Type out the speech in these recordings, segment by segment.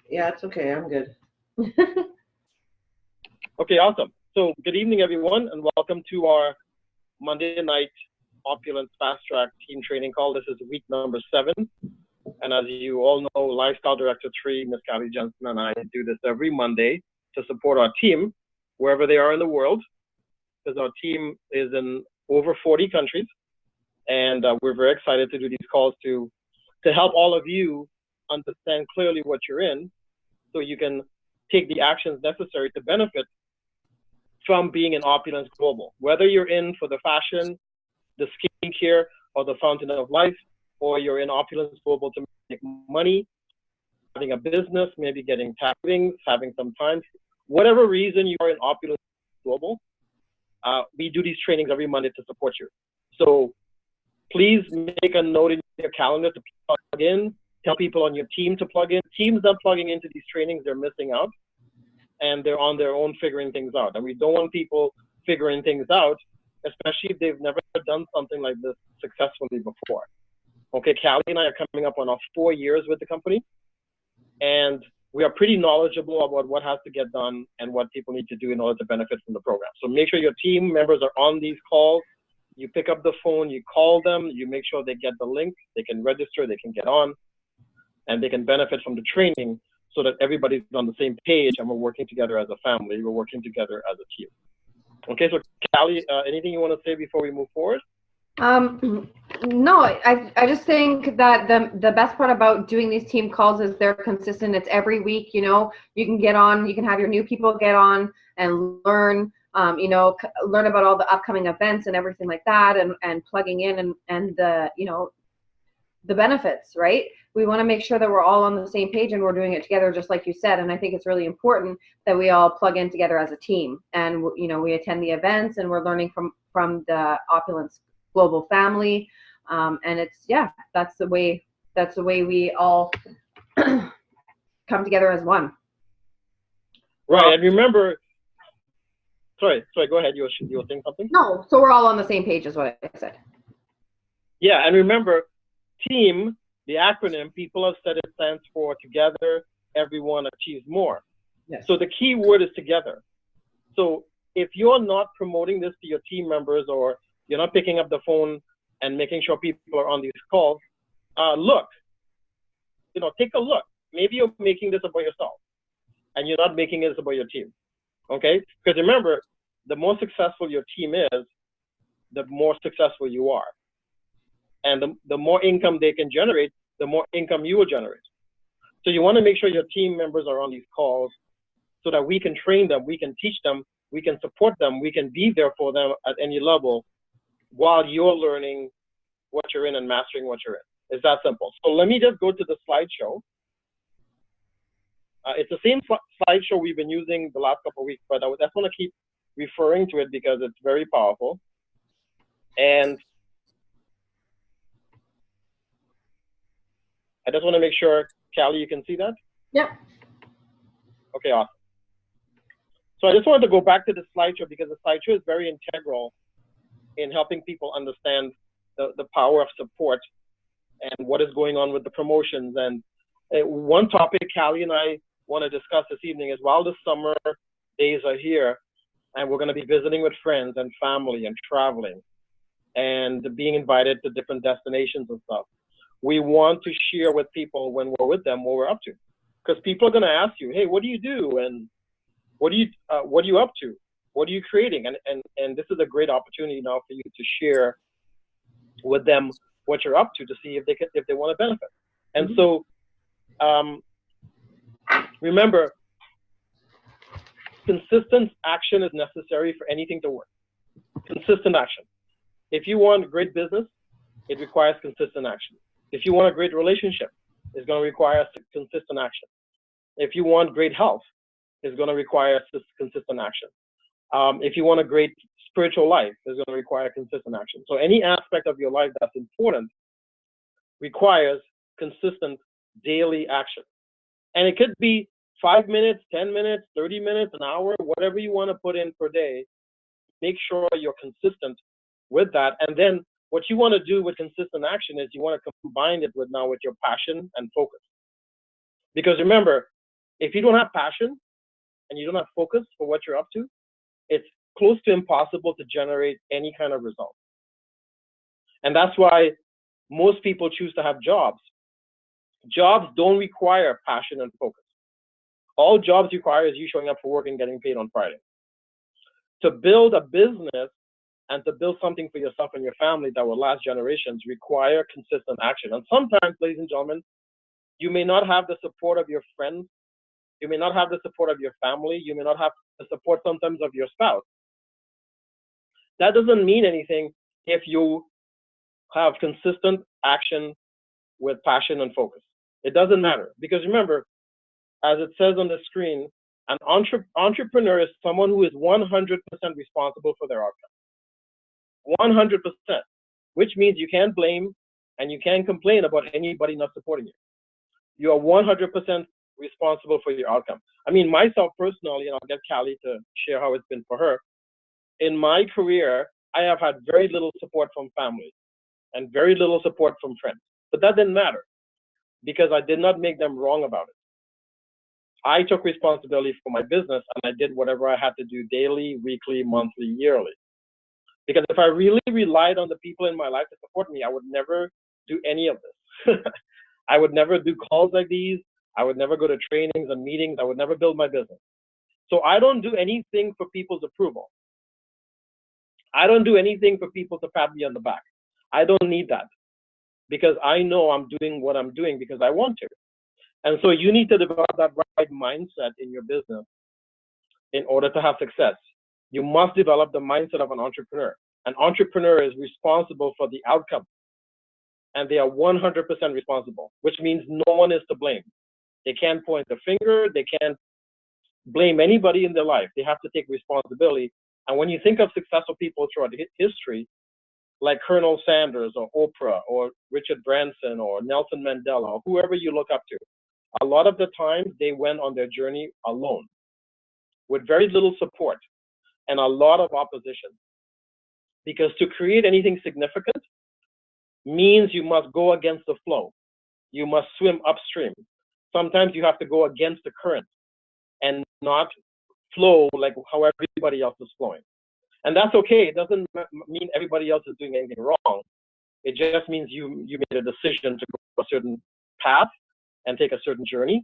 Yeah, it's okay. I'm good. Okay, awesome. So, good evening, everyone, and welcome to our Monday night Opulence Fast Track Team Training Call. This is week number 7. And as you all know, Lifestyle Director 3, Ms. Callie Jensen, and I do this every Monday to support our team wherever they are in the world, because our team is in over 40 countries. And we're very excited to do these calls to help all of you understand clearly what you're in so you can take the actions necessary to benefit from being in Opulence Global. Whether you're in for the fashion, the skincare, or the fountain of life, or you're in Opulence Global to make money, having a business, maybe getting tax savings, having some time, whatever reason you are in Opulence Global, we do these trainings every Monday to support you. So please make a note in your calendar to plug in. Tell people on your team to plug in. Teams not plugging into these trainings, they're missing out, and they're on their own figuring things out. And we don't want people figuring things out, especially if they've never done something like this successfully before. Okay, Callie and I are coming up on our 4 years with the company, and we are pretty knowledgeable about what has to get done and what people need to do in order to benefit from the program. So make sure your team members are on these calls. You pick up the phone, you call them, you make sure they get the link, they can register, they can get on, and they can benefit from the training so that everybody's on the same page and we're working together as a family, we're working together as a team. Okay, so Callie, anything you want to say before we move forward? No, I just think that the best part about doing these team calls is they're consistent. It's every week, you can get on, you can have your new people get on and learn, learn about all the upcoming events and everything like that, and plugging in and the benefits, right? We want to make sure that we're all on the same page and we're doing it together, just like you said. And I think it's really important that we all plug in together as a team, and we attend the events and we're learning from the Opulence global family, and that's the way we all come together as one. Right, and remember, sorry, go ahead. You were saying something? No, so we're all on the same page is what I said. Yeah, and remember, team, the acronym, people have said it stands for together, everyone achieves more. Yes. So the key word is together. So if you're not promoting this to your team members, or you're not picking up the phone and making sure people are on these calls, look, take a look. Maybe you're making this about yourself and you're not making this about your team. Okay? Because remember, the more successful your team is, the more successful you are. And the more income they can generate, the more income you will generate. So you want to make sure your team members are on these calls so that we can train them, we can teach them, we can support them, we can be there for them at any level while you're learning what you're in and mastering what you're in. It's that simple. So let me just go to the slideshow. It's the same slideshow we've been using the last couple of weeks, but I just want to keep referring to it because it's very powerful. And I just want to make sure, Callie, you can see that? Yep. Okay, awesome. So I just wanted to go back to the slideshow because the slideshow is very integral in helping people understand the power of support and what is going on with the promotions. And one topic Callie and I want to discuss this evening is, while the summer days are here and we're going to be visiting with friends and family and traveling and being invited to different destinations and stuff, we want to share with people when we're with them what we're up to. Because people are going to ask you, hey, what do you do? And what are you up to? What are you creating? And this is a great opportunity now for you to share with them what you're up to see if they want to benefit. And so remember, consistent action is necessary for anything to work. Consistent action. If you want great business, it requires consistent action. If you want a great relationship, it's going to require consistent action. If you want great health, it's going to require consistent action. If you want a great spiritual life, it's going to require consistent action. So any aspect of your life that's important requires consistent daily action. And it could be 5 minutes, 10 minutes, 30 minutes, an hour, whatever you want to put in per day. Make sure you're consistent with that. And then what you want to do with consistent action is you want to combine it with your passion and focus. Because remember, if you don't have passion and you don't have focus for what you're up to, it's close to impossible to generate any kind of result. And that's why most people choose to have jobs. Jobs don't require passion and focus. All jobs require is you showing up for work and getting paid on Friday. To build a business and to build something for yourself and your family that will last generations require consistent action. And sometimes, ladies and gentlemen, you may not have the support of your friends. You may not have the support of your family. You may not have the support sometimes of your spouse. That doesn't mean anything if you have consistent action with passion and focus. It doesn't matter. Because remember, as it says on the screen, an entrepreneur is someone who is 100% responsible for their outcome. 100%, which means you can't blame and you can't complain about anybody not supporting you. You are 100% responsible for your outcome. I mean, myself personally, and I'll get Callie to share how it's been for her. In my career, I have had very little support from family and very little support from friends. But that didn't matter because I did not make them wrong about it. I took responsibility for my business and I did whatever I had to do daily, weekly, monthly, yearly. Because if I really relied on the people in my life to support me, I would never do any of this. I would never do calls like these. I would never go to trainings and meetings. I would never build my business. So I don't do anything for people's approval. I don't do anything for people to pat me on the back. I don't need that because I know I'm doing what I'm doing because I want to. And so you need to develop that right mindset in your business in order to have success. You must develop the mindset of an entrepreneur. An entrepreneur is responsible for the outcome, and they are 100% responsible, which means no one is to blame. They can't point the finger. They can't blame anybody in their life. They have to take responsibility. And when you think of successful people throughout history, like Colonel Sanders or Oprah or Richard Branson or Nelson Mandela or whoever you look up to, a lot of the time they went on their journey alone with very little support and a lot of opposition. Because to create anything significant means you must go against the flow. You must swim upstream. Sometimes you have to go against the current and not flow like how everybody else is flowing. And that's okay. It doesn't mean everybody else is doing anything wrong. It just means you made a decision to go a certain path and take a certain journey.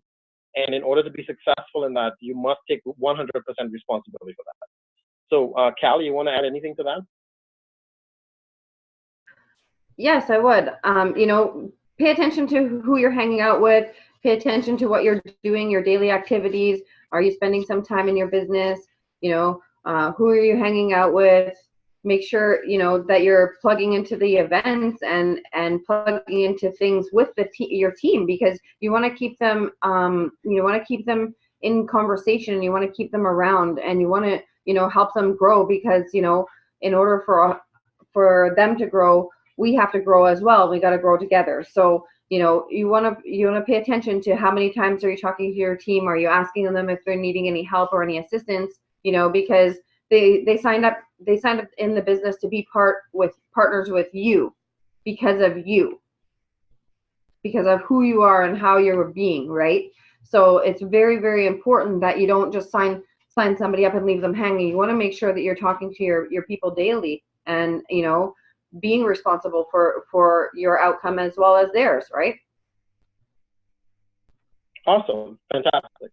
And in order to be successful in that, you must take 100% responsibility for that. So, Callie, you want to add anything to that? Yes, I would. Pay attention to who you're hanging out with. Pay attention to what you're doing, your daily activities. Are you spending some time in your business? Who are you hanging out with? Make sure, that you're plugging into the events and plugging into things with your team, because you want to keep them, in conversation. You want to keep them around, and you want to, help them grow, because, in order for them to grow, we have to grow as well. We got to grow together. So, you want to pay attention to how many times are you talking to your team? Are you asking them if they're needing any help or any assistance? Because they signed up in the business to be partners with you because of who you are and how you're being, right? So it's very, very important that you don't just sign somebody up and leave them hanging. You want to make sure that you're talking to your people daily and, being responsible for your outcome as well as theirs, right? Awesome. Fantastic.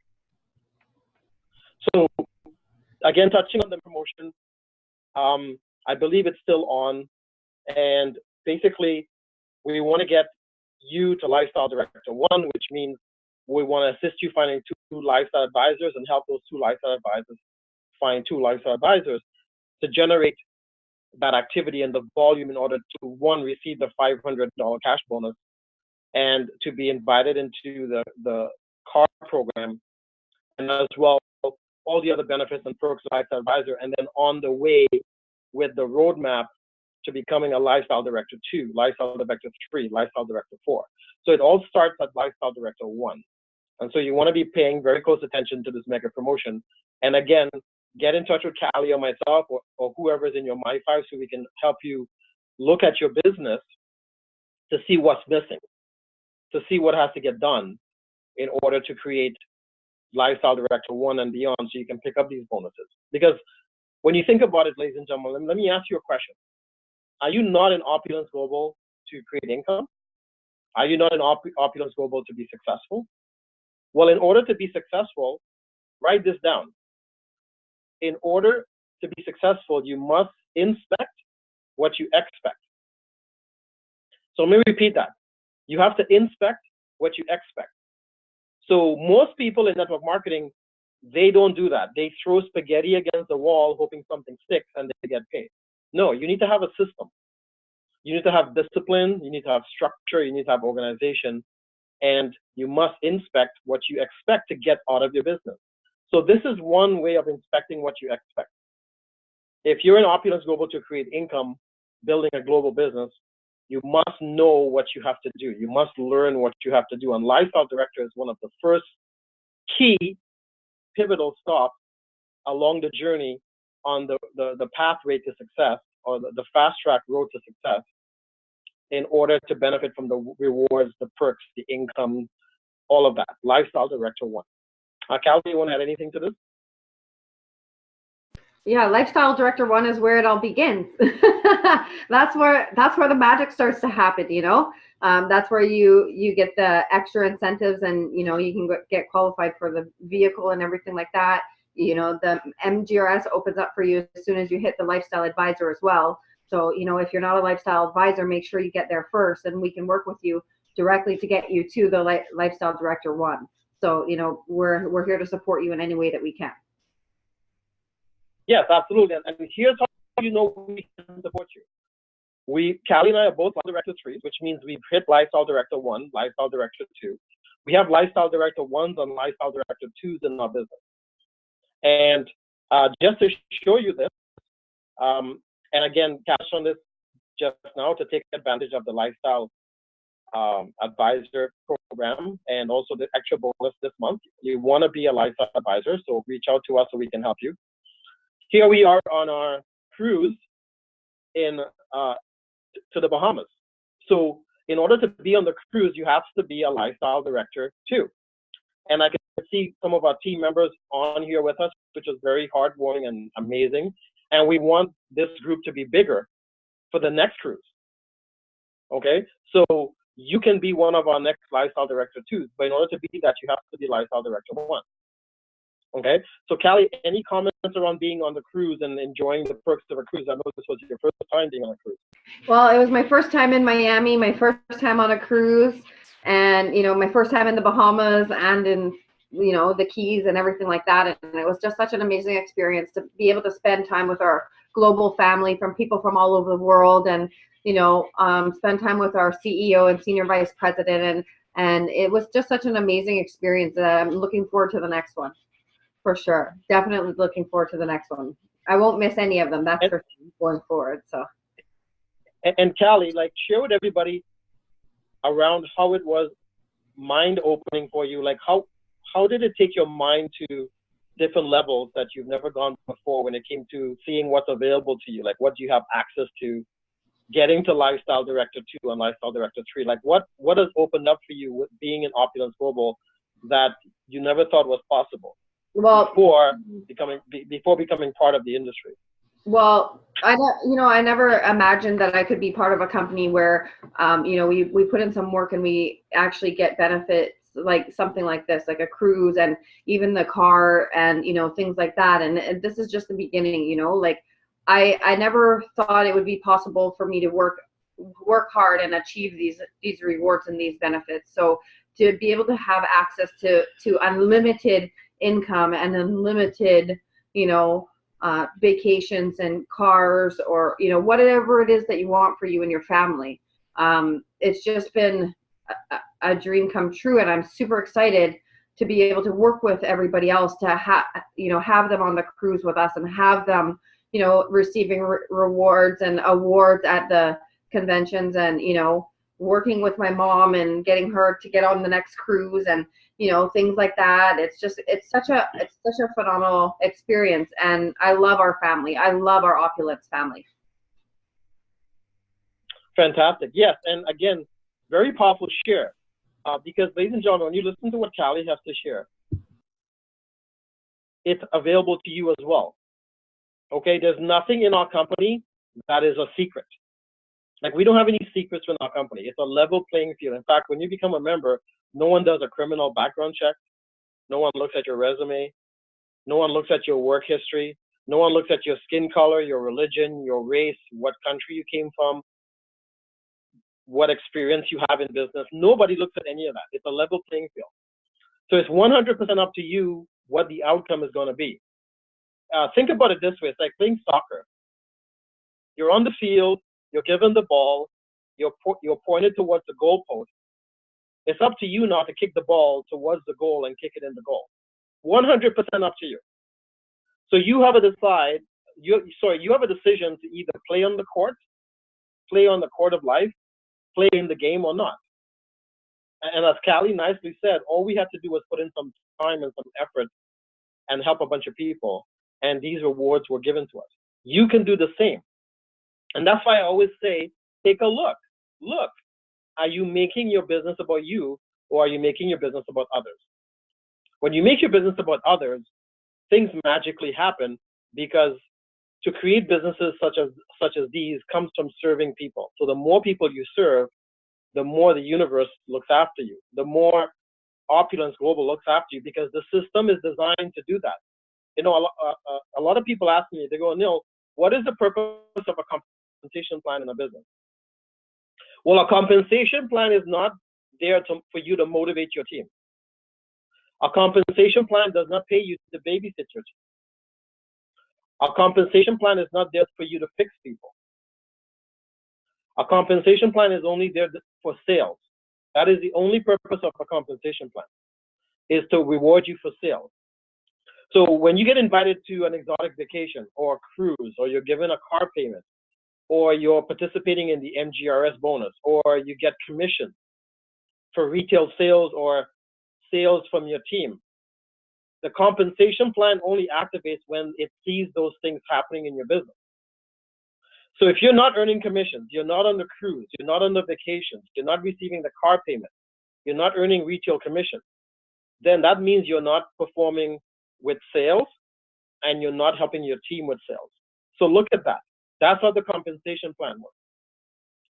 So again, touching on the promotion, I believe it's still on. And basically, we want to get you to Lifestyle Director 1, which means we want to assist you finding 2 lifestyle advisors and help those 2 lifestyle advisors find 2 lifestyle advisors to generate that activity and the volume in order to, 1, receive the $500 cash bonus and to be invited into the car program, and as well all the other benefits and perks of lifestyle advisor, and then on the way with the roadmap to becoming a lifestyle director 2, lifestyle director 3, lifestyle director 4. So it all starts at lifestyle director 1. And so you want to be paying very close attention to this mega promotion. And again, get in touch with Callie or myself or whoever is in your My5 so we can help you look at your business to see what's missing, to see what has to get done, in order to create Lifestyle Director 1 and beyond, so you can pick up these bonuses. Because when you think about it, ladies and gentlemen, let me ask you a question. Are you not in Opulence Global to create income? Are you not in Opulence Global to be successful? Well, in order to be successful, write this down. In order to be successful, you must inspect what you expect. So let me repeat that. You have to inspect what you expect. So most people in network marketing, they don't do that. They throw spaghetti against the wall, hoping something sticks and they get paid. No, you need to have a system. You need to have discipline. You need to have structure. You need to have organization. And you must inspect what you expect to get out of your business. So this is one way of inspecting what you expect. If you're in Opulence Global to create income, building a global business, you must know what you have to do. You must learn what you have to do. And Lifestyle Director is one of the first key pivotal stops along the journey on the pathway to success, or the fast track road to success, in order to benefit from the rewards, the perks, the income, all of that. Lifestyle Director 1. Calvin, you want to add anything to this? Yeah, Lifestyle Director 1 is where it all begins. That's where the magic starts to happen, you know. That's where you get the extra incentives, and you know, you can get qualified for the vehicle and everything like that. You know, the MGRS opens up for you as soon as you hit the Lifestyle Advisor as well. So, you know, if you're not a Lifestyle Advisor, make sure you get there first, and we can work with you directly to get you to the Lifestyle Director 1. So, you know, we're here to support you in any way that we can. Yes, absolutely. And here's how you know we can support you. Callie and I are both Lifestyle Director 3s, which means we've hit Lifestyle Director 1, Lifestyle Director 2. We have Lifestyle Director 1s and Lifestyle Director 2s in our business. And just to show you this, and again, cash on this just now to take advantage of the Lifestyle Advisor program and also the extra bonus this month. You want to be a Lifestyle Advisor, so reach out to us so we can help you. Here we are on our cruise in to the Bahamas. So in order to be on the cruise, you have to be a Lifestyle Director too. And I can see some of our team members on here with us, which is very heartwarming and amazing. And we want this group to be bigger for the next cruise. Okay, so you can be one of our next Lifestyle Director 2s, but in order to be that, you have to be Lifestyle Director 1. Okay, so Callie, any comments around being on the cruise and enjoying the perks of a cruise? I know this was your first time being on a cruise. Well, it was my first time in Miami, my first time on a cruise, and, you know, my first time in the Bahamas and in, you know, the Keys and everything like that. And it was just such an amazing experience to be able to spend time with our global family, from people from all over the world, and, you know, spend time with our CEO and Senior Vice President. And it was just such an amazing experience that I'm looking forward to the next one. For sure. Definitely looking forward to the next one. I won't miss any of them. That's for sure, going forward. So. And Callie, like, share with everybody around how it was mind-opening for you. Like, how did it take your mind to different levels that you've never gone before when it came to seeing what's available to you? Like, what do you have access to, getting to Lifestyle Director 2 and Lifestyle Director 3? Like, what has opened up for you with being in Opulence Global that you never thought was possible? Well, before becoming part of the industry. Well, I never imagined that I could be part of a company where, you know, we put in some work and we actually get benefits, like something like this, like a cruise, and even the car, and, you know, things like that. And this is just the beginning, you know, like I never thought it would be possible for me to work hard and achieve these rewards and these benefits. So to be able to have access to unlimited income and unlimited, you know, vacations and cars, or, you know, whatever it is that you want for you and your family. It's just been a dream come true, and I'm super excited to be able to work with everybody else to have them on the cruise with us, and have them, you know, receiving rewards and awards at the conventions, and, you know, working with my mom and getting her to get on the next cruise, and, you know, things like that. It's such a phenomenal experience, and I love our family. I love our Opulence family. Fantastic. Yes, and again, very powerful share. because, ladies and gentlemen, when you listen to what Callie has to share, it's available to you as well. Okay, there's nothing in our company that is a secret. Like, we don't have any secrets in our company. It's a level playing field. In fact, when you become a member, no one does a criminal background check. No one looks at your resume. No one looks at your work history. No one looks at your skin color, your religion, your race, what country you came from, what experience you have in business. Nobody looks at any of that. It's a level playing field. So it's 100% up to you what the outcome is going to be. Think about it this way. It's like playing soccer. You're on the field. You're given the ball. You're pointed towards the goalpost. It's up to you now to kick the ball towards the goal and kick it in the goal. 100% up to you. So you have a decide. You have a decision to either play on the court, play on the court of life, play in the game or not. And as Callie nicely said, all we had to do was put in some time and some effort and help a bunch of people, and these rewards were given to us. You can do the same. And that's why I always say, take a look. Look, are you making your business about you, or are you making your business about others? When you make your business about others, things magically happen, because to create businesses such as these comes from serving people. So the more people you serve, the more the universe looks after you, the more Opulence Global looks after you, because the system is designed to do that. You know, a lot of people ask me, they go, Neil, what is the purpose of a compensation plan in a business? Well, a compensation plan is not there for you to motivate your team. A compensation plan does not pay you to babysit your team. A compensation plan is not there for you to fix people. A compensation plan is only there for sales. That is the only purpose of a compensation plan, is to reward you for sales. So when you get invited to an exotic vacation or a cruise, or you're given a car payment, or you're participating in the MGRS bonus, or you get commission for retail sales or sales from your team, the compensation plan only activates when it sees those things happening in your business. So if you're not earning commissions, you're not on the cruise, you're not on the vacations, you're not receiving the car payment, you're not earning retail commission, then that means you're not performing with sales and you're not helping your team with sales. So look at that. That's how the compensation plan works.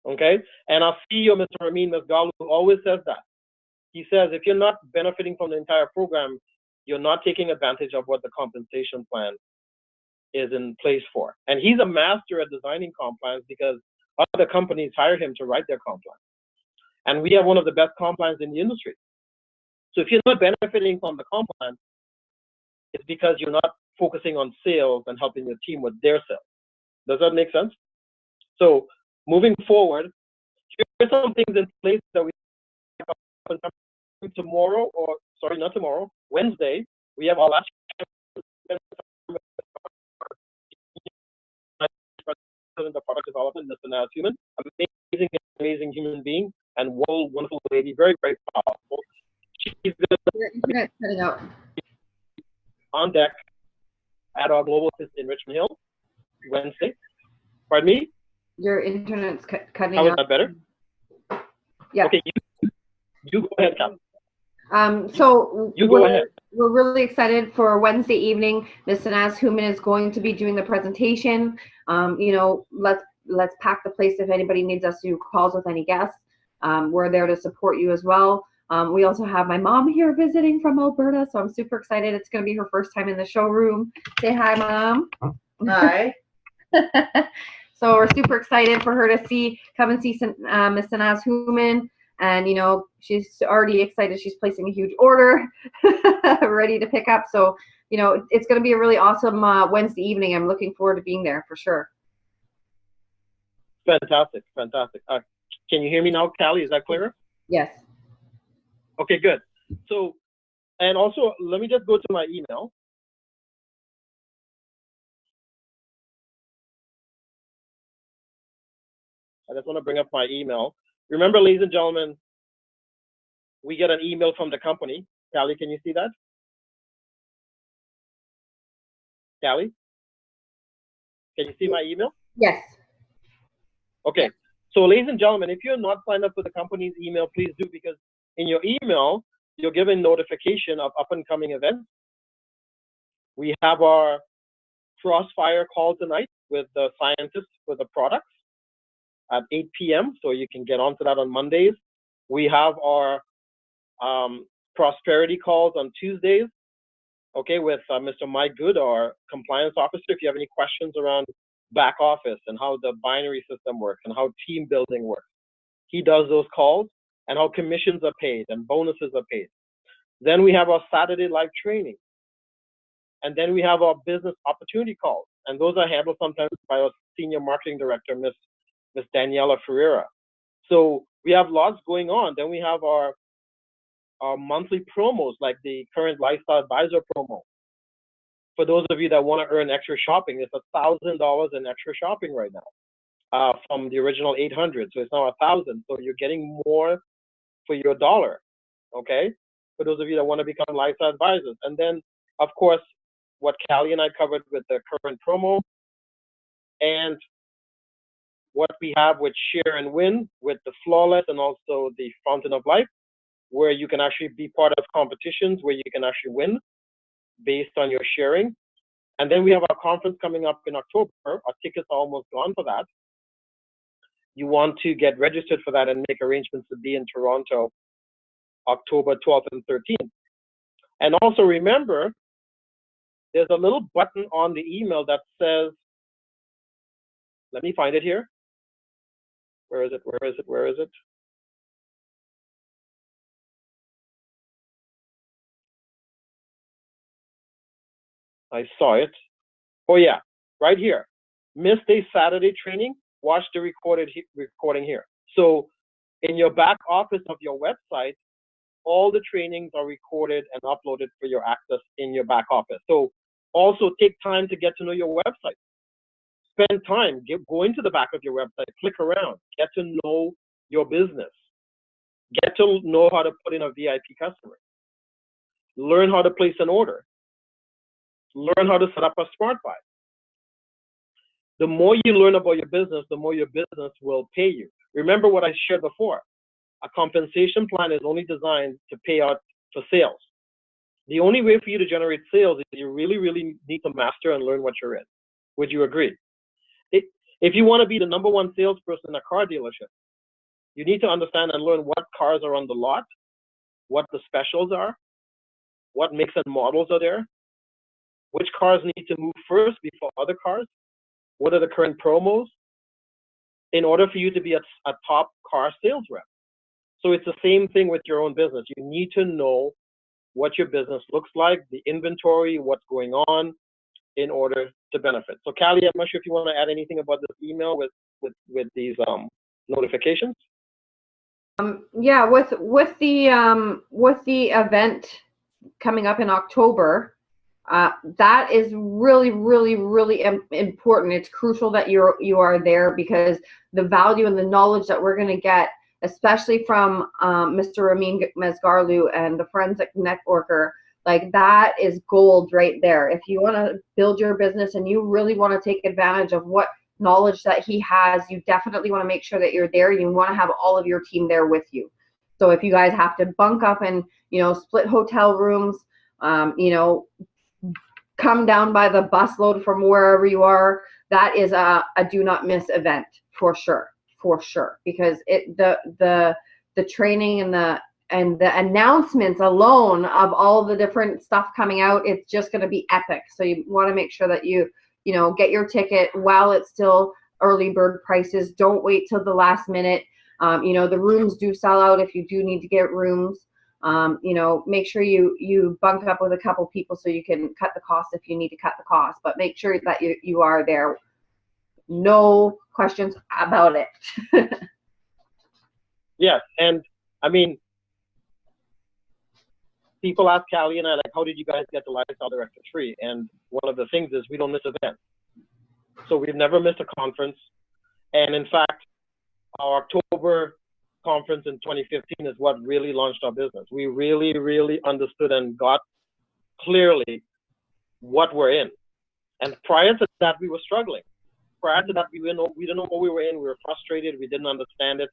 Okay? And our CEO, Mr. Ramin Masgalu, always says that. He says, if you're not benefiting from the entire program, you're not taking advantage of what the compensation plan is in place for. And he's a master at designing comp plans, because other companies hire him to write their comp plan. And we have one of the best comp plans in the industry. So if you're not benefiting from the comp plan, it's because you're not focusing on sales and helping your team with their sales. Does that make sense? So moving forward, here's some things in place that we have tomorrow, or sorry, not tomorrow, Wednesday. We have our last president of product development, Mr. Naz Human, amazing human being, and wonderful lady, very, very powerful. She's Your internet's cutting out. On deck at our global office in Richmond Hill, Wednesday. Pardon me? Your internet's cutting How is out. that better? Yeah. Okay, you go ahead, Cal. So You go ahead. We're really excited for Wednesday evening. Mr. Naz Human is going to be doing the presentation. You know, let's pack the place if anybody needs us to do calls with any guests. We're there to support you as well. We also have my mom here visiting from Alberta, so I'm super excited. It's going to be her first time in the showroom. Say hi, Mom. Hi. So we're super excited for her to come and see Mr. Naz Human. And, you know, she's already excited. She's placing a huge order, ready to pick up. So, you know, it's going to be a really awesome Wednesday evening. I'm looking forward to being there for sure. Fantastic, fantastic. Can you hear me now, Callie? Is that clearer? Yes. Okay, good. So, and also, let me just go to my email. I just want to bring up my email. Remember, ladies and gentlemen, we get an email from the company. Callie, can you see that? Callie? Can you see my email? Yes. Okay. So, ladies and gentlemen, if you're not signed up for the company's email, please do, because in your email, you'll get a notification of up-and-coming events. We have our Crossfire call tonight with the scientists for the products at 8 p.m., so you can get onto that on Mondays. We have our prosperity calls on Tuesdays, okay, with Mr. Mike Good, our compliance officer. If you have any questions around back office and how the binary system works and how team building works, he does those calls, and how commissions are paid and bonuses are paid. Then we have our Saturday live training. And then we have our business opportunity calls. And those are handled sometimes by our senior marketing director, Miss Daniela Ferreira. So we have lots going on. Then we have our monthly promos, like the current Lifestyle Advisor promo. For those of you that want to earn extra shopping, it's $1,000 in extra shopping right now from the original 800. So it's now 1,000. So you're getting more for your dollar, okay? For those of you that want to become Lifestyle Advisors. And then, of course, what Callie and I covered with the current promo, and what we have with Share and Win with the Flawless and also the Fountain of Life, where you can actually be part of competitions where you can actually win based on your sharing. And then we have our conference coming up in October. Our tickets are almost gone for that. You want to get registered for that and make arrangements to be in Toronto, October 12th and 13th. And also remember, there's a little button on the email that says, let me find it here. Where is it? Where is it? Where is it? I saw it. Oh yeah, right here. Missed a Saturday training, watch the recording here. So in your back office of your website, all the trainings are recorded and uploaded for your access in your back office. So also take time to get to know your website. Spend time, go into the back of your website, click around, get to know your business. Get to know how to put in a VIP customer. Learn how to place an order. Learn how to set up a smart buy. The more you learn about your business, the more your business will pay you. Remember what I shared before. A compensation plan is only designed to pay out for sales. The only way for you to generate sales is you really, really need to master and learn what you're in. Would you agree? If you want to be the #1 salesperson in a car dealership, you need to understand and learn what cars are on the lot, what the specials are, what makes and models are there, which cars need to move first before other cars, what are the current promos, in order for you to be a top car sales rep. So it's the same thing with your own business. You need to know what your business looks like, the inventory, what's going on, in order to benefit. So Callie, I'm not sure if you want to add anything about this email with these notifications. Yeah, with the event coming up in October, that is really, really, really important. It's crucial that you are there, because the value and the knowledge that we're going to get, especially from Mr. Ramin Mezgarlu and the Forensic Networker, like that is gold right there. If you want to build your business and you really want to take advantage of what knowledge that he has, you definitely want to make sure that you're there. You want to have all of your team there with you. So if you guys have to bunk up and, split hotel rooms, come down by the busload from wherever you are, that is a do not miss event for sure, because the training and the announcements alone of all the different stuff coming out, it's just going to be epic. So you want to make sure that you get your ticket while it's still early bird prices. Don't wait till the last minute. The rooms do sell out if you do need to get rooms. Make sure you bunk up with a couple people so you can cut the cost if you need to cut the cost, but make sure that you are there. No questions about it. Yes, and I mean, people ask Callie and I, like, how did you guys get the Lifestyle Director 3? And one of the things is we don't miss events. So we've never missed a conference. And in fact, our October conference in 2015 is what really launched our business. We really, really understood and got clearly what we're in. And prior to that, we were struggling. Prior to that, we didn't know what we were in. We were frustrated. We didn't understand it.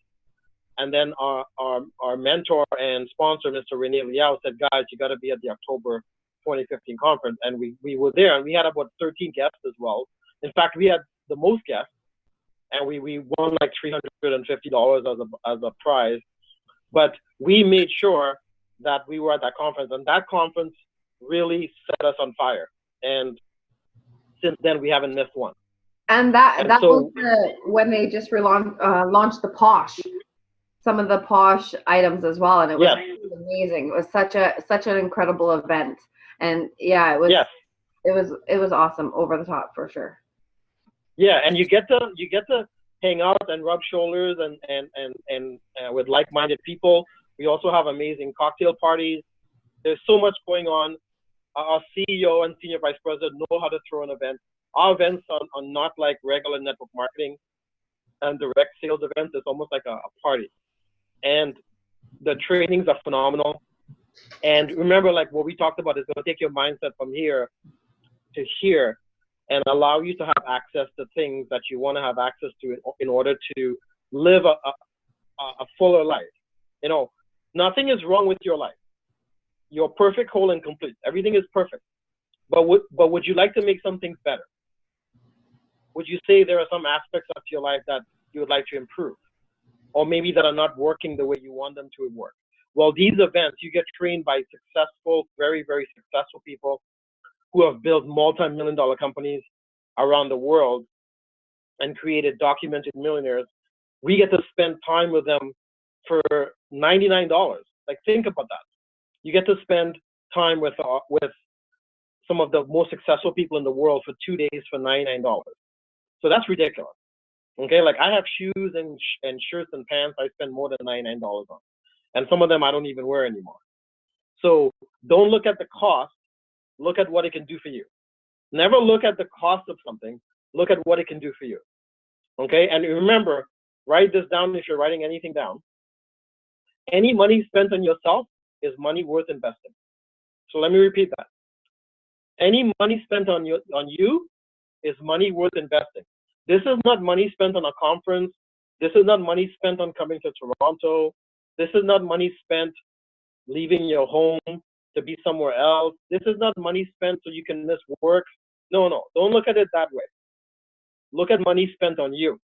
And then our mentor and sponsor, Mr. Rene Liao, said, guys, you got to be at the October 2015 conference. And we were there, and we had about 13 guests as well. In fact, we had the most guests, and we won like $350 as a prize. But we made sure that we were at that conference, and that conference really set us on fire. And since then, we haven't missed one. And that was when they just launched the Posh, some of the Posh items as well, and it was amazing. It was such an incredible event, and yeah, it was awesome, over the top for sure. Yeah, and you get to hang out and rub shoulders and with like-minded people. We also have amazing cocktail parties. There's so much going on. Our CEO and senior vice president know how to throw an event. Our events are not like regular network marketing and direct sales events. It's almost like a party. And the trainings are phenomenal. And remember, like what we talked about is going to take your mindset from here to here and allow you to have access to things that you want to have access to in order to live a fuller life. You know, nothing is wrong with your life. You're perfect, whole, and complete. Everything is perfect. But would you like to make some things better? Would you say there are some aspects of your life that you would like to improve? Or maybe that are not working the way you want them to work? Well, these events, you get trained by successful, very, very successful people who have built multi-million-dollar companies around the world and created documented millionaires. We get to spend time with them for $99. Like, think about that. You get to spend time with some of the most successful people in the world for 2 days for $99. So that's ridiculous. Okay, like I have shoes and shirts and pants I spend more than $99 on. And some of them I don't even wear anymore. So don't look at the cost, look at what it can do for you. Never look at the cost of something, look at what it can do for you. Okay, and remember, write this down if you're writing anything down. Any money spent on yourself is money worth investing. So let me repeat that. Any money spent on you is money worth investing. This is not money spent on a conference. This is not money spent on coming to Toronto. This is not money spent leaving your home to be somewhere else. This is not money spent so you can miss work. No, don't look at it that way. Look at money spent on you.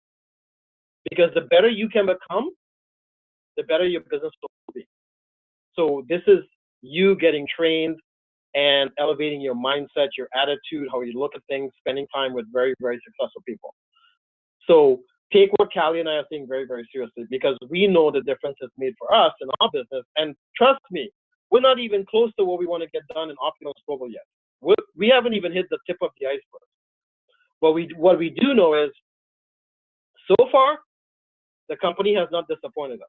Because the better you can become, the better your business will be. So this is you getting trained and elevating your mindset, your attitude, how you look at things, spending time with very, very successful people. So take what Callie and I are saying very, very seriously, because we know the difference it's made for us in our business. And trust me, we're not even close to what we want to get done in Opulence Global yet. We haven't even hit the tip of the iceberg. But what we do know is, so far, the company has not disappointed us.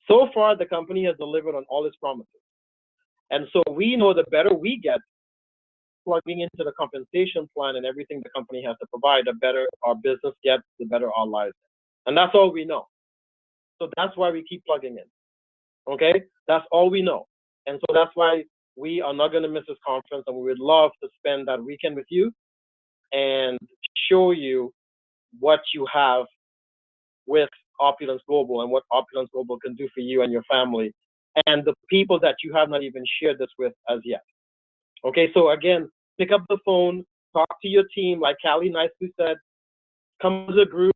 So far, the company has delivered on all its promises. And so we know the better we get plugging into the compensation plan and everything the company has to provide, the better our business gets, the better our lives get. And that's all we know. So that's why we keep plugging in. Okay? That's all we know. And so that's why we are not going to miss this conference, and we would love to spend that weekend with you and show you what you have with Opulence Global and what Opulence Global can do for you and your family and the people that you have not even shared this with as yet. Okay, so again, pick up the phone, talk to your team, like Callie nicely said, come as a group,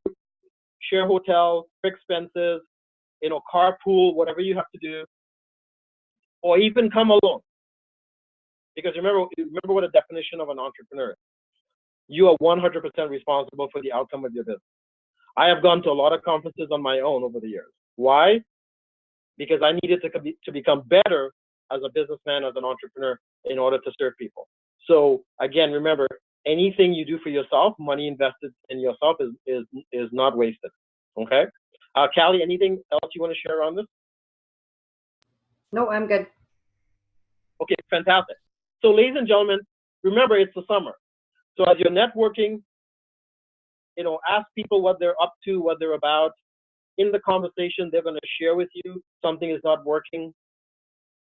share hotel, expenses, carpool, whatever you have to do, or even come alone. Because remember what the definition of an entrepreneur is. You are 100% responsible for the outcome of your business. I have gone to a lot of conferences on my own over the years. Why? Because I needed to become better as a businessman, as an entrepreneur, in order to serve people. So again, remember, anything you do for yourself, money invested in yourself is not wasted. Okay? Callie, anything else you want to share around this? No, I'm good. Okay, fantastic. So ladies and gentlemen, remember, it's the summer. So as you're networking, ask people what they're up to, what they're about. In the conversation, they're going to share with you something is not working,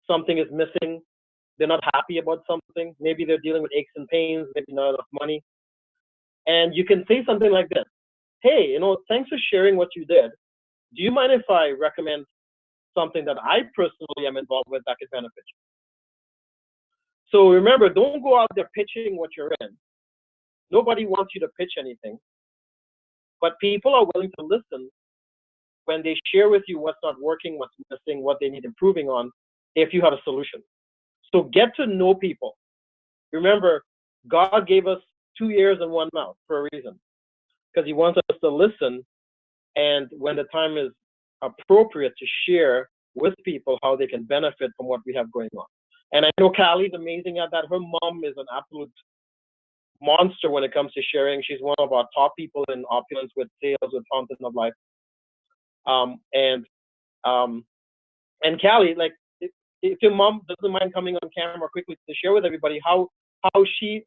something is missing, they're not happy about something. Maybe they're dealing with aches and pains, maybe not enough money. And you can say something like this. Hey, thanks for sharing what you did. Do you mind if I recommend something that I personally am involved with that could benefit you. So remember, don't go out there pitching what you're in. Nobody wants you to pitch anything, but people are willing to listen when they share with you what's not working, what's missing, what they need improving on, if you have a solution. So get to know people. Remember, God gave us 2 ears and 1 mouth for a reason, because he wants us to listen, and when the time is appropriate, to share with people how they can benefit from what we have going on. And I know Callie's amazing at that. Her mom is an absolute monster when it comes to sharing. She's one of our top people in Opulence with sales with Fountain of Life. And Callie, like, if your mom doesn't mind coming on camera quickly to share with everybody how she's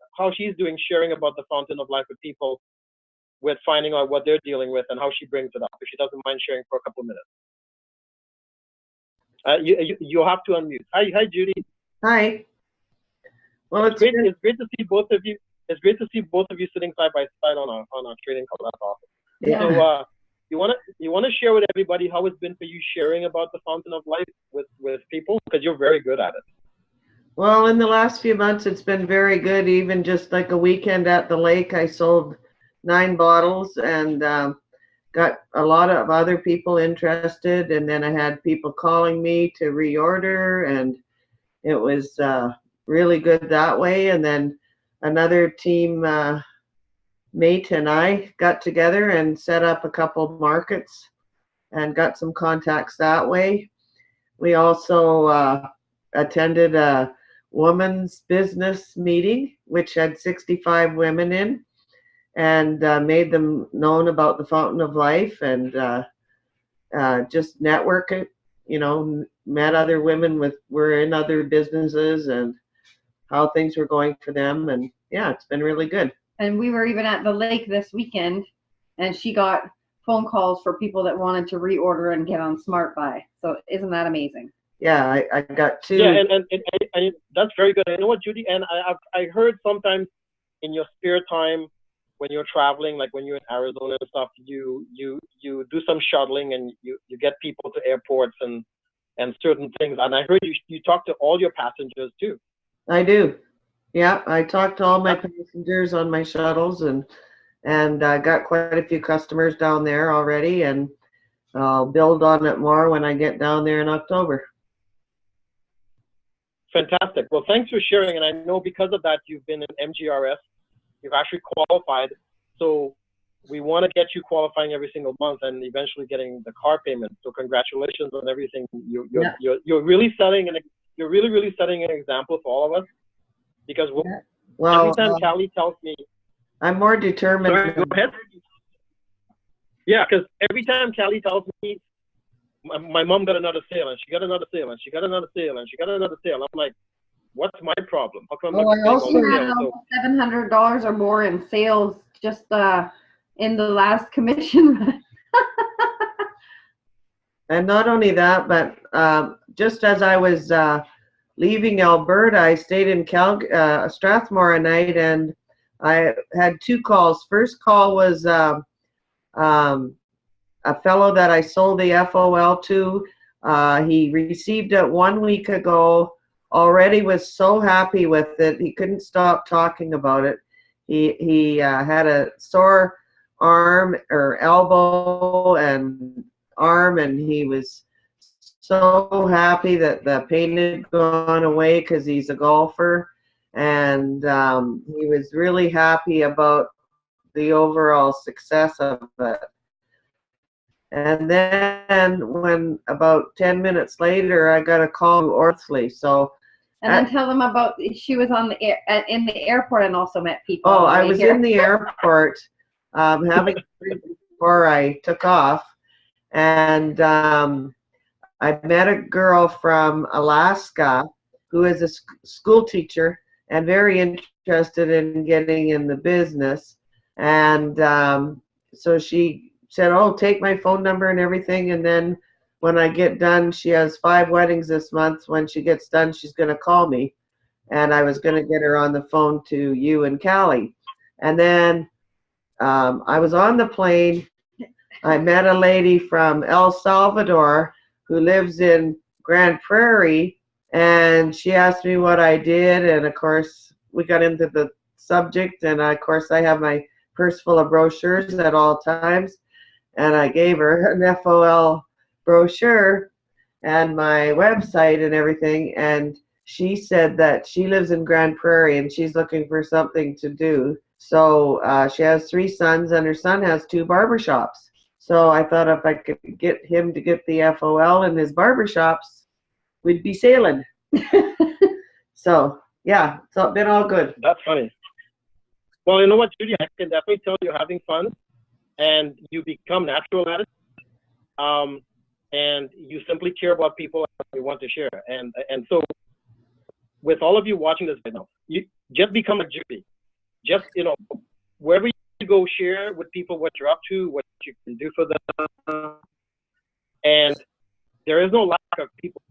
doing sharing about the Fountain of Life with people, with finding out what they're dealing with and how she brings it up. If she doesn't mind sharing for a couple of minutes. You'll have to unmute. Hi, Judy. Hi. Well, it's great to see both of you. It's great to see both of you sitting side by side on our training call. That's awesome. Yeah. So you wanna share with everybody how it's been for you sharing about the Fountain of Life with people, because you're very good at it. Well, in the last few months, it's been very good. Even just like a weekend at the lake, I sold 9 bottles and got a lot of other people interested. And then I had people calling me to reorder, and it was really good that way. And then another team mate and I got together and set up a couple markets and got some contacts that way. We also attended a women's business meeting, which had 65 women in, and made them known about the Fountain of Life, and just network it, met other women were in other businesses and how things were going for them. And yeah, it's been really good. And we were even at the lake this weekend, and she got phone calls for people that wanted to reorder and get on Smart Buy. So isn't that amazing? Yeah, I got 2. Yeah, and that's very good. You know what, Judy? And I heard sometimes in your spare time when you're traveling, like when you're in Arizona and stuff, you do some shuttling and you get people to airports and certain things. And I heard you talk to all your passengers too. I do. Yeah, I talked to all my passengers on my shuttles, and got quite a few customers down there already, and I'll build on it more when I get down there in October. Fantastic. Well, thanks for sharing. And I know because of that, you've been in MGRS. You've actually qualified. So we want to get you qualifying every single month and eventually getting the car payment. So congratulations on everything. You're really setting you're really setting an example for all of us. Because every time Callie tells me, I'm more determined. Sorry, go ahead. Yeah, because every time Callie tells me, my mom got another sale, and she got another sale, and she got another sale, and she got another sale. I'm like, what's my problem? How come I also had $700 or more in sales just in the last commission run. And not only that, but just as I was leaving Alberta, I stayed in Strathmore a night, and I had 2 calls. First call was a fellow that I sold the FOL to. He received it 1 week ago, already was so happy with it. He couldn't stop talking about it. He had a sore arm or elbow and arm, and he was so happy that the pain had gone away because he's a golfer, and he was really happy about the overall success of it. And then when about 10 minutes later, I got a call to Orthley. So and then tell them about she was on the in the airport and also met people. Oh, I was in the airport having before I took off, and I met a girl from Alaska who is a school teacher and very interested in getting in the business. And so she said, oh, take my phone number and everything. And then when I get done, she has 5 weddings this month. When she gets done, she's going to call me. And I was going to get her on the phone to you and Callie. And then I was on the plane. I met a lady from El Salvador who lives in Grand Prairie, and she asked me what I did, and of course we got into the subject, and of course I have my purse full of brochures at all times, and I gave her an FOL brochure and my website and everything, and she said that she lives in Grand Prairie and she's looking for something to do. So she has 3 sons, and her son has 2 barbershops. So I thought if I could get him to get the FOL in his barbershops, we'd be sailing. So yeah, so it's been all good. That's funny. Well, you know what, Judy, I can definitely tell you're having fun, and you become natural at it. And you simply care about people and you want to share. And so with all of you watching this right now, you just become a Judy. Just, wherever you go, share with people what you're up to, what you can do for them. And there is no lack of people.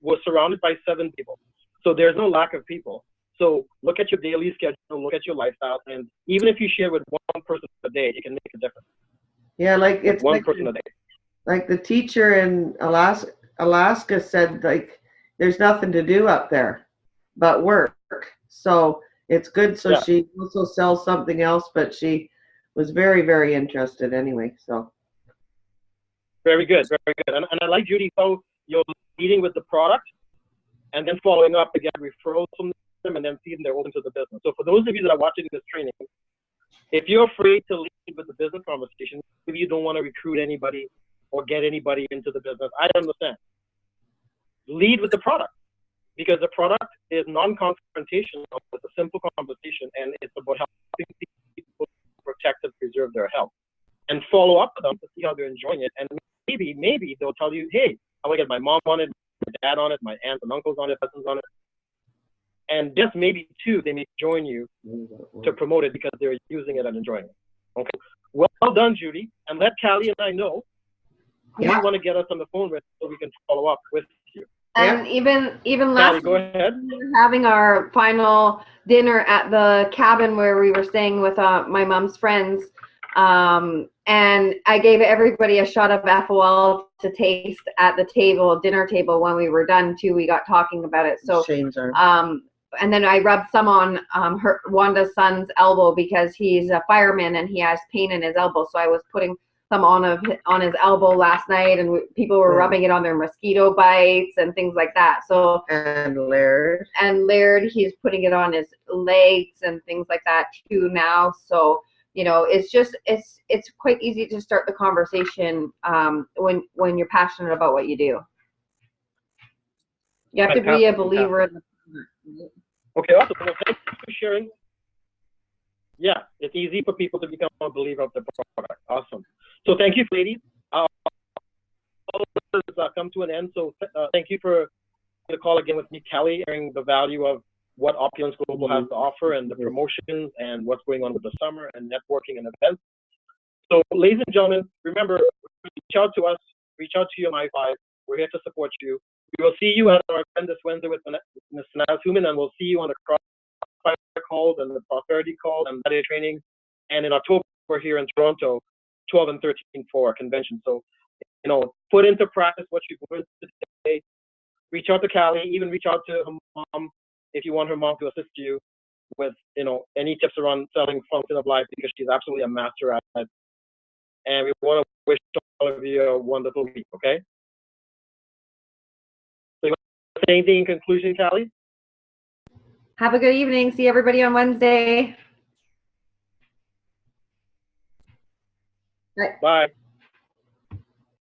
We're surrounded by 7 people. So there's no lack of people. So look at your daily schedule, look at your lifestyle, and even if you share with one person a day, it can make a difference. Yeah, like it's one like person a day. Like the teacher in Alaska said, like, there's nothing to do up there but work. So it's good. So Yeah. She also sells something else, but she was very, very interested anyway. So very good, very good. And I like, Judy, how you're leading with the product and then following up to get referrals from them and then seeing they're open to the business. So for those of you that are watching this training, if you're afraid to lead with the business conversation, maybe you don't want to recruit anybody or get anybody into the business, I understand. Lead with the product, because the product is non-confrontational. It's a simple conversation, and it's about helping people protect and preserve their health. And follow up with them to see how they're enjoying it. And maybe they'll tell you, hey, I want to get my mom on it, my dad on it, my aunts and uncles on it, cousins on it. And just maybe 2, they may join you to promote it because they're using it and enjoying it. Okay. Well done, Judy. And let Callie and I know who you want to get us on the phone with so we can follow up with you. And even last Callie, go ahead. we were having our final dinner at the cabin where we were staying with my mom's friends. And I gave everybody a shot of FOL to taste at the dinner table when we were done too. We got talking about it. So and then I rubbed some on Wanda's son's elbow because he's a fireman and he has pain in his elbow. So I was putting some on his elbow last night, and people were rubbing it on their mosquito bites and things like that. So and Laird, he's putting it on his legs and things like that too now. So it's quite easy to start the conversation when you're passionate about what you do. You have to be a believer in the product. Okay, awesome. Well, thanks for sharing. Yeah, it's easy for people to become a believer of the product. Awesome. So thank you, ladies. All of this has come to an end. So thank you for the call again with me, Callie, sharing the value of what Opulence Global has to offer and the promotions and what's going on with the summer and networking and events. So ladies and gentlemen, remember, reach out to us, reach out to your My5. We're here to support you. We will see you at our event this Wednesday with Ms. Sanaz Human, and we'll see you on the crossfire calls and the prosperity calls and Saturday training. And in October, we're here in Toronto, 12 and 13 for a convention. So, put into practice what you've learned today. Reach out to Callie, even reach out to her mom if you want her mom to assist you with, any tips around selling Function of Life, because she's absolutely a master at it. And we want to wish all of you a wonderful week, okay? So you want to say anything in conclusion, Callie? Have a good evening. See everybody on Wednesday. Bye.